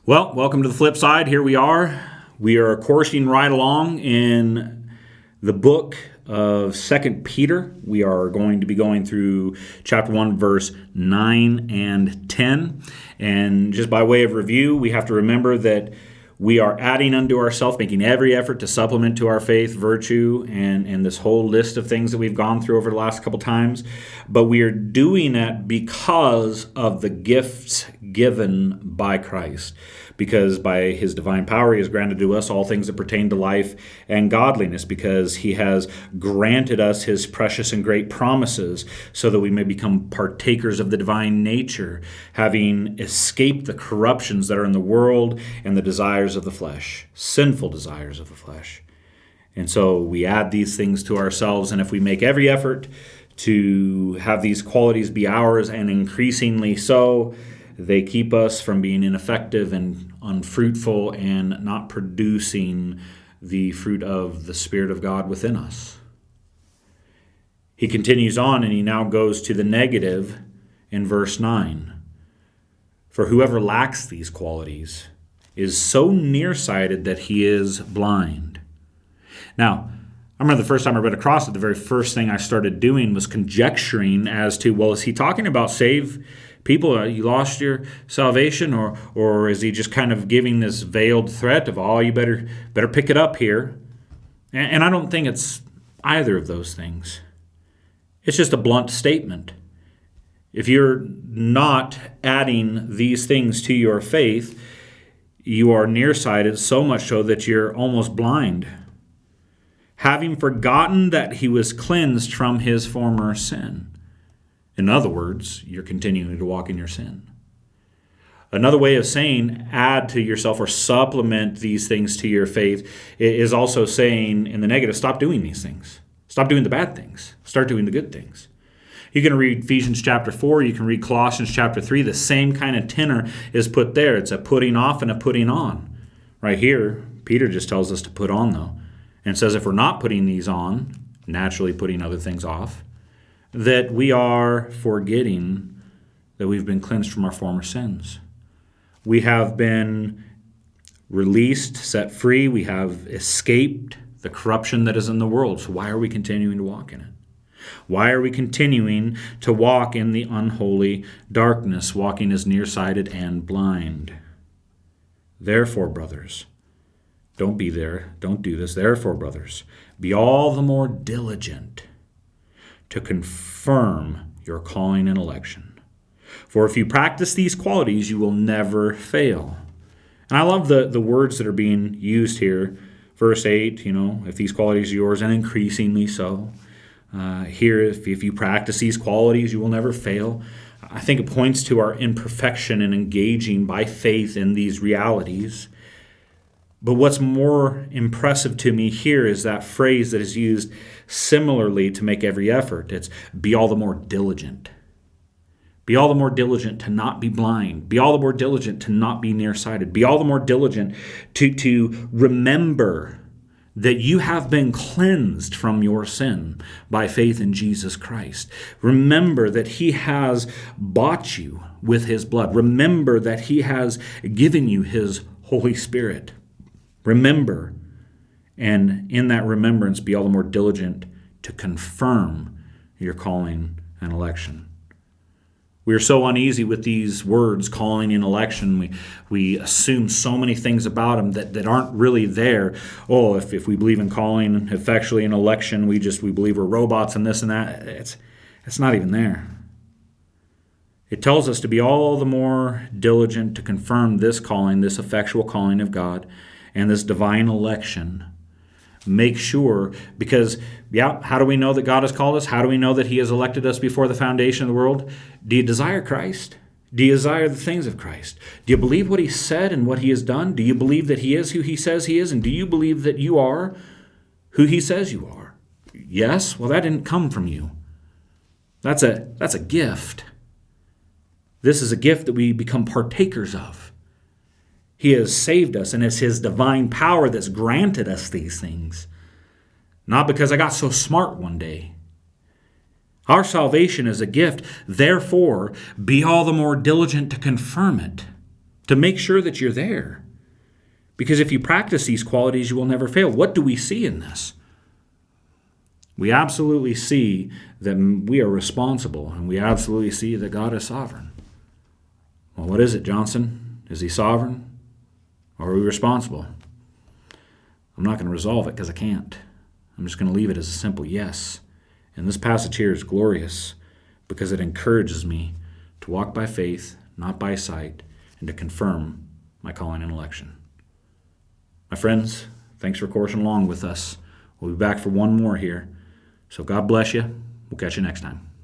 Well, welcome to the flip side. Here we are. We are coursing right along in the book of 2 Peter. We are going to be going through chapter 1, verse 9 and 10. And just by way of review, we have to remember that we are adding unto ourselves, making every effort to supplement to our faith, virtue, and this whole list of things that we've gone through over the last couple times. But we are doing that because of the gifts given by Christ. Because by his divine power, he has granted to us all things that pertain to life and godliness, because he has granted us his precious and great promises so that we may become partakers of the divine nature, having escaped the corruptions that are in the world and the desires of the flesh, sinful desires of the flesh. And so we add these things to ourselves, and if we make every effort to have these qualities be ours, and increasingly so, they keep us from being ineffective and unfruitful and not producing the fruit of the Spirit of God within us. He continues on, and he now goes to the negative in verse 9. For whoever lacks these qualities is so nearsighted that he is blind. Now, I remember the first time I read across it, the very first thing I started doing was conjecturing as to, well, is he talking about save people? You lost your salvation, or is he just kind of giving this veiled threat of, oh, you better pick it up here? And I don't think it's either of those things. It's just a blunt statement. If you're not adding these things to your faith, you are nearsighted, so much so that you're almost blind, having forgotten that he was cleansed from his former sin. In other words, you're continuing to walk in your sin. Another way of saying add to yourself or supplement these things to your faith is also saying in the negative, stop doing these things. Stop doing the bad things. Start doing the good things. You can read Ephesians chapter 4. You can read Colossians chapter 3. The same kind of tenor is put there. It's a putting off and a putting on. Right here, Peter just tells us to put on, though, and says if we're not putting these on, naturally putting other things off, that we are forgetting that we've been cleansed from our former sins. We have been released, set free. We have escaped the corruption that is in the world. So why are we continuing to walk in it? Why are we continuing to walk in the unholy darkness, walking as nearsighted and blind? Therefore, brothers, don't be there. Don't do this. Therefore, brothers, be all the more diligent to confirm your calling and election. For if you practice these qualities, you will never fail. And I love the words that are being used here. Verse 8, if these qualities are yours, and increasingly so. Here, if you practice these qualities, you will never fail. I think it points to our imperfection in engaging by faith in these realities. But what's more impressive to me here is that phrase that is used similarly to make every effort. It's be all the more diligent. Be all the more diligent to not be blind. Be all the more diligent to not be nearsighted. Be all the more diligent to remember that you have been cleansed from your sin by faith in Jesus Christ. Remember that he has bought you with his blood. Remember that he has given you his Holy Spirit. Remember, and in that remembrance, be all the more diligent to confirm your calling and election. We are so uneasy with these words, calling and election. We assume so many things about them that aren't really there. Oh, if we believe in calling effectually and election, we believe we're robots and this and that. It's not even there. It tells us to be all the more diligent to confirm this calling, this effectual calling of God, and this divine election. Make sure, because, how do we know that God has called us? How do we know that he has elected us before the foundation of the world? Do you desire Christ? Do you desire the things of Christ? Do you believe what he said and what he has done? Do you believe that he is who he says he is? And do you believe that you are who he says you are? Yes? Well, that didn't come from you. That's a gift. This is a gift that we become partakers of. He has saved us, and it's his divine power that's granted us these things. Not because I got so smart one day. Our salvation is a gift. Therefore, be all the more diligent to confirm it. to make sure that you're there. Because if you practice these qualities, you will never fail. What do we see in this? We absolutely see that we are responsible, and we absolutely see that God is sovereign. Well, what is it, Johnson? Is he sovereign? Or are we responsible? I'm not going to resolve it because I can't. I'm just going to leave it as a simple yes. And this passage here is glorious because it encourages me to walk by faith, not by sight, and to confirm my calling and election. My friends, thanks for coursing along with us. We'll be back for one more here. So God bless you. We'll catch you next time.